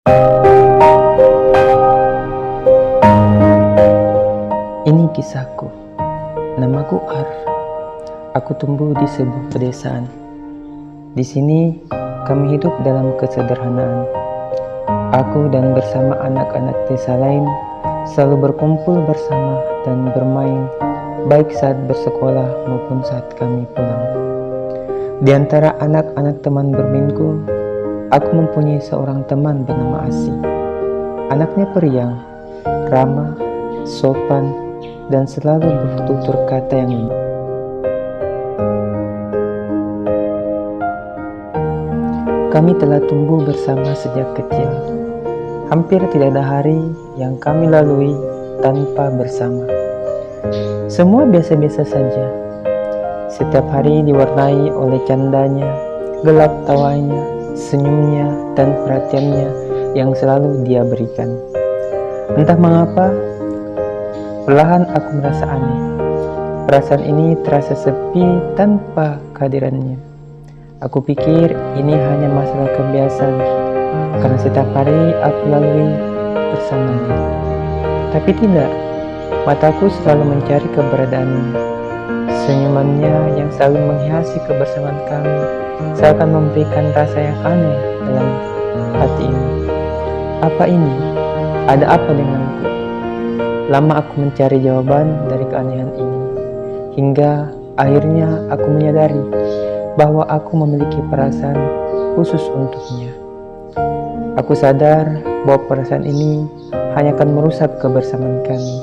Ini kisahku. Namaku Ar. Aku tumbuh di sebuah pedesaan. Di sini kami hidup dalam kesederhanaan. Aku dan bersama anak-anak desa lain selalu berkumpul bersama dan bermain, baik saat bersekolah maupun saat kami pulang. Di antara anak-anak teman bermainku, aku mempunyai seorang teman bernama Asi. Anaknya periang, ramah, sopan, dan selalu bertutur kata yang lembut. Kami telah tumbuh bersama sejak kecil. Hampir tidak ada hari yang kami lalui tanpa bersama. Semua biasa-biasa saja. Setiap hari diwarnai oleh candanya, gelak tawanya, senyumnya, dan perhatiannya yang selalu dia berikan. Entah mengapa, perlahan aku merasa aneh. Perasaan ini terasa sepi tanpa kehadirannya. Aku pikir ini hanya masalah kebiasaan, karena setiap hari aku lalui bersamanya. Tapi tidak, mataku selalu mencari keberadaannya. Senyumannya yang selalu menghiasi kebersamaan kami seakan memberikan rasa yang aneh dalam hati ini. Apa ini? Ada apa denganku? Lama aku mencari jawaban dari keanehan ini, hingga akhirnya aku menyadari bahwa aku memiliki perasaan khusus untuknya. Aku sadar bahwa perasaan ini hanya akan merusak kebersamaan kami.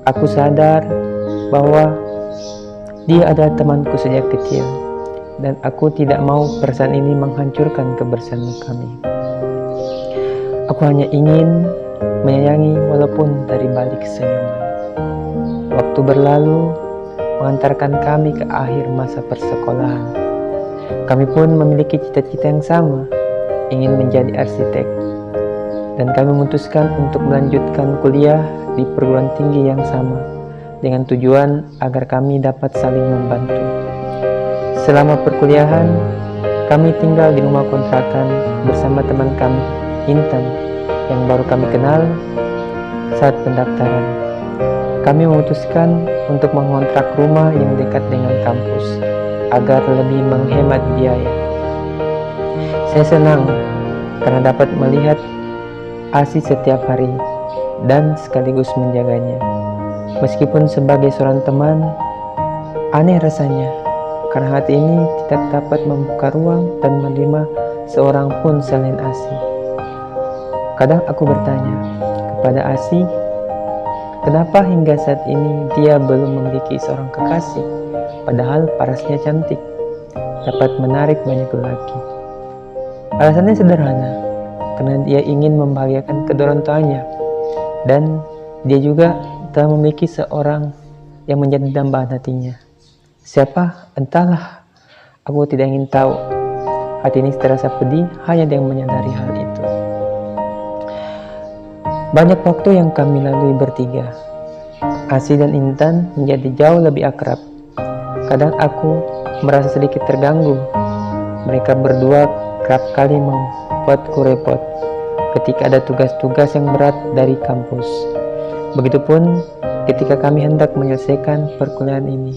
Aku sadar bahwa dia adalah temanku sejak kecil, dan aku tidak mau perasaan ini menghancurkan kebersamaan kami. Aku hanya ingin menyayangi walaupun dari balik senyuman. Waktu berlalu mengantarkan kami ke akhir masa persekolahan. Kami pun memiliki cita-cita yang sama, ingin menjadi arsitek. Dan kami memutuskan untuk melanjutkan kuliah di perguruan tinggi yang sama, dengan tujuan agar kami dapat saling membantu. Selama perkuliahan, kami tinggal di rumah kontrakan bersama teman kami, Intan, yang baru kami kenal saat pendaftaran. Kami memutuskan untuk mengontrak rumah yang dekat dengan kampus agar lebih menghemat biaya. Saya senang karena dapat melihat Asi setiap hari dan sekaligus menjaganya. Meskipun sebagai seorang teman, aneh rasanya karena hati ini tidak dapat membuka ruang dan menerima seorang pun selain Asi. Kadang aku bertanya kepada Asi, kenapa hingga saat ini dia belum memiliki seorang kekasih, padahal parasnya cantik, dapat menarik banyak lelaki. Alasannya sederhana, karena dia ingin membahagiakan kedua orang tuanya, dan dia juga telah memiliki seorang yang menjadi dambaan hatinya. Siapa? Entahlah, aku tidak ingin tahu. Hati ini terasa pedih hanya dia yang menyadari hal itu. Banyak waktu yang kami lalui bertiga. Asi dan Intan menjadi jauh lebih akrab. Kadang aku merasa sedikit terganggu. Mereka berdua kerap kali membuatku repot ketika ada tugas-tugas yang berat dari kampus. Begitupun ketika kami hendak menyelesaikan perkuliahan ini.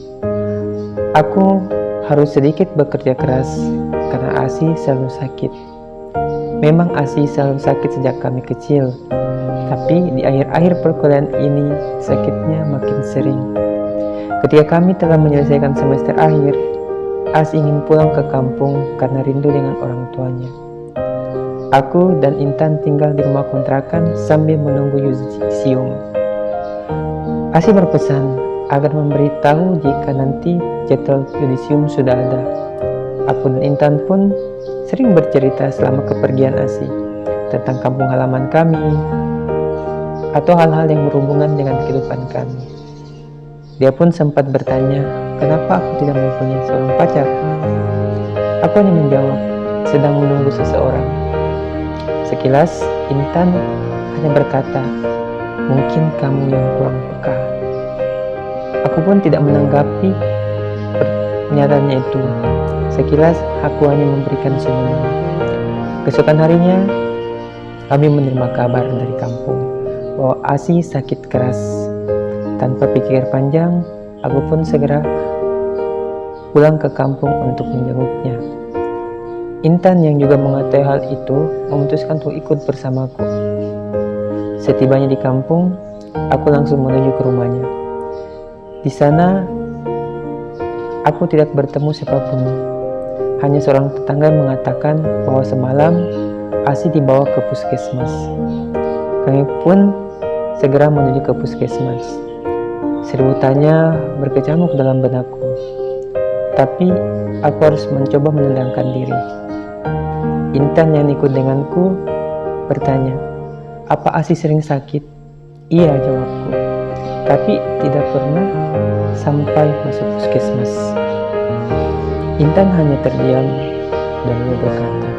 Aku harus sedikit bekerja keras karena Asi selalu sakit. Memang Asi selalu sakit sejak kami kecil, tapi di akhir-akhir perkuliahan ini sakitnya makin sering. Ketika kami telah menyelesaikan semester akhir, Asi ingin pulang ke kampung karena rindu dengan orang tuanya. Aku dan Intan tinggal di rumah kontrakan sambil menunggu yudisium. Asi berpesan agar memberitahu jika nanti jadwal yudisium sudah ada. Aku dan Intan pun sering bercerita selama kepergian Asi tentang kampung halaman kami atau hal-hal yang berhubungan dengan kehidupan kami. Dia pun sempat bertanya, kenapa aku tidak mempunyai seorang pacar? Aku hanya menjawab, sedang menunggu seseorang. Sekilas, Intan hanya berkata, mungkin kamu yang kurang peka. Aku pun tidak menanggapi pernyataannya itu. Sekilas, aku hanya memberikan senyuman. Keesokan harinya, kami menerima kabar dari kampung bahwa Asi sakit keras. Tanpa pikir panjang, aku pun segera pulang ke kampung untuk menjenguknya. Intan yang juga mengetahui hal itu memutuskan untuk ikut bersamaku. Setibanya di kampung, aku langsung menuju ke rumahnya. Di sana, aku tidak bertemu siapapun. Hanya seorang tetangga mengatakan bahwa semalam Asi dibawa ke puskesmas. Kami pun segera menuju ke puskesmas. Seribu tanya berkecamuk dalam benakku. Tapi aku harus mencoba menenangkan diri. Intan yang ikut denganku bertanya, "Apa Asi sering sakit?" "Iya," jawabku. Tapi tidak pernah sampai masuk puskesmas. Intan hanya terdiam dan dia berkata,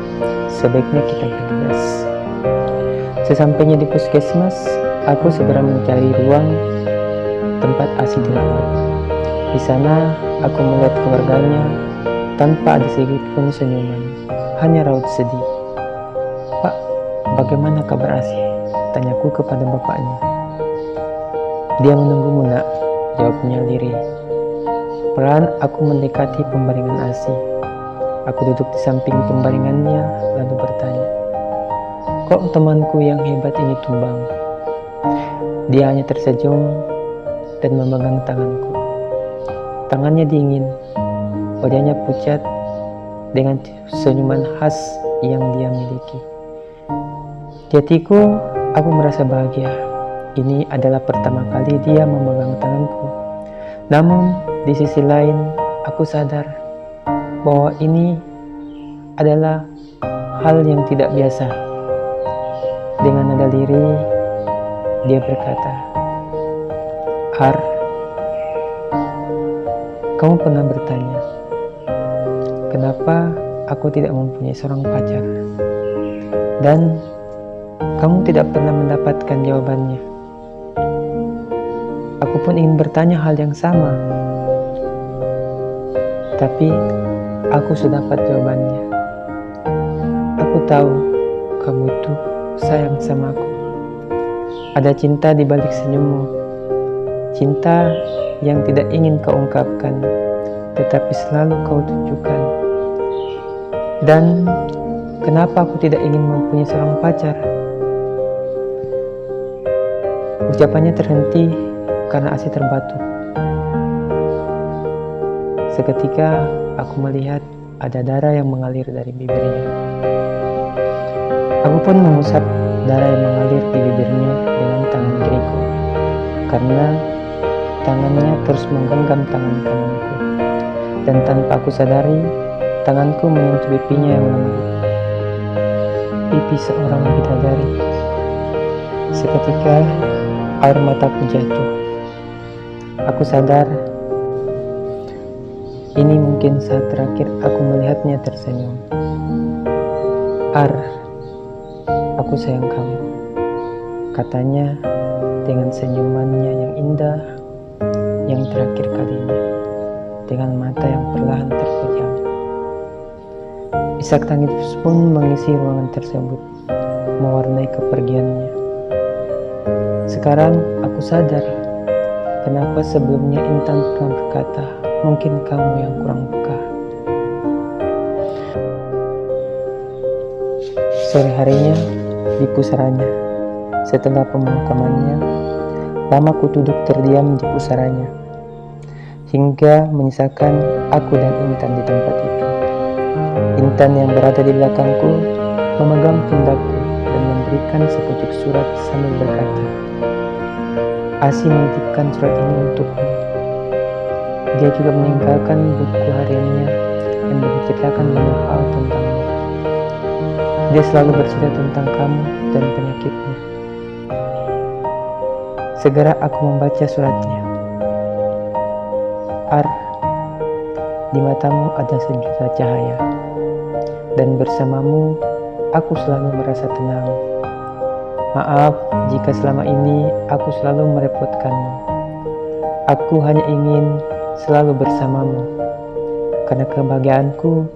"Sebaiknya kita bergegas." Sesampainya di puskesmas, aku segera mencari ruang tempat Asi dirawat. Di sana, aku melihat keluarganya tanpa ada sedikit pun senyuman, hanya raut sedih. "Pak, bagaimana kabar Asi?" tanyaku kepada bapaknya. "Dia menunggumu, nak," jawabnya lirih. Pelan aku mendekati pembaringan Asi. Aku duduk di samping pembaringannya lalu bertanya, "Kok temanku yang hebat ini tumbang?" Dia hanya tersenyum dan memegang tanganku. Tangannya dingin, wajahnya pucat dengan senyuman khas yang dia miliki. Di hatiku, aku merasa bahagia. Ini adalah pertama kali dia memegang tanganku. Namun, di sisi lain, aku sadar bahwa ini adalah hal yang tidak biasa. Dengan nada lirih, dia berkata, "Ar, kamu pernah bertanya, kenapa aku tidak mempunyai seorang pacar? Dan kamu tidak pernah mendapatkan jawabannya. Aku pun ingin bertanya hal yang sama. Tapi aku sudah dapat jawabannya. Aku tahu kamu itu sayang sama aku. Ada cinta di balik senyummu. Cinta yang tidak ingin kau ungkapkan, tetapi selalu kau tunjukkan. Dan kenapa aku tidak ingin mempunyai seorang pacar?" Ucapannya terhenti karena Asi terbatuk. Seketika aku melihat ada darah yang mengalir dari bibirnya. Aku pun mengusap darah yang mengalir di bibirnya dengan tangan kiriku, karena tangannya terus menggenggam tangan kananku. Dan tanpa aku sadari, tanganku menyentuh pipinya yang lembut. Pipi seorang bidadari. Seketika air mataku jatuh. Aku sadar ini mungkin saat terakhir aku melihatnya tersenyum. "Ar, aku sayang kamu," katanya dengan senyumannya yang indah, yang terakhir kalinya, dengan mata yang perlahan terpejam. Isak tangis pun mengisi ruangan tersebut, mewarnai kepergiannya. Sekarang aku sadar kenapa sebelumnya Intan pernah berkata, "Mungkin kamu yang kurang peka." Sore harinya di pusaranya, setelah pemakamannya, lama ku duduk terdiam di pusaranya, hingga menyisakan aku dan Intan di tempat itu. Intan yang berada di belakangku memegang pundakku dan memberikan sepucuk surat sambil berkata, "Asi menitipkan surat ini untukmu. Dia juga meninggalkan buku hariannya yang menceritakan banyak hal tentangmu. Dia selalu bercerita tentang kamu dan penyakitmu." Segera aku membaca suratnya. "Ar, di matamu ada sejuta cahaya, dan bersamamu aku selalu merasa tenang. Maaf jika selama ini aku selalu merepotkanmu. Aku hanya ingin selalu bersamamu, karena kebahagiaanku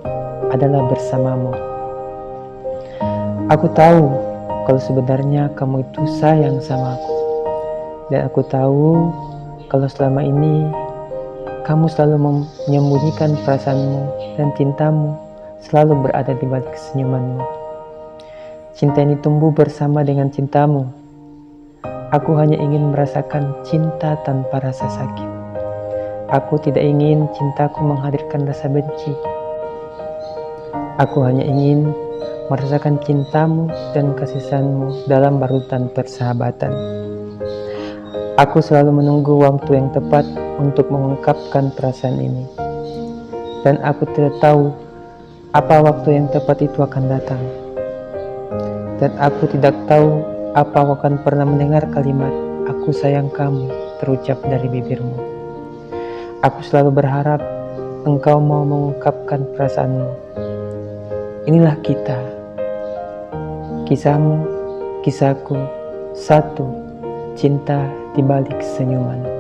adalah bersamamu. Aku tahu kalau sebenarnya kamu itu sayang sama aku. Dan aku tahu kalau selama ini kamu selalu menyembunyikan perasaanmu dan cintamu selalu berada di balik senyumanmu. Cinta ini tumbuh bersama dengan cintamu. Aku hanya ingin merasakan cinta tanpa rasa sakit. Aku tidak ingin cintaku menghadirkan rasa benci. Aku hanya ingin merasakan cintamu dan kasih sayangmu dalam barutan persahabatan. Aku selalu menunggu waktu yang tepat untuk mengungkapkan perasaan ini. Dan aku tidak tahu apa waktu yang tepat itu akan datang. Dan aku tidak tahu apa aku akan pernah mendengar kalimat "aku sayang kamu" terucap dari bibirmu. Aku selalu berharap engkau mau mengungkapkan perasaanmu. Inilah kita. Kisahmu, kisahku, satu cinta di balik senyuman.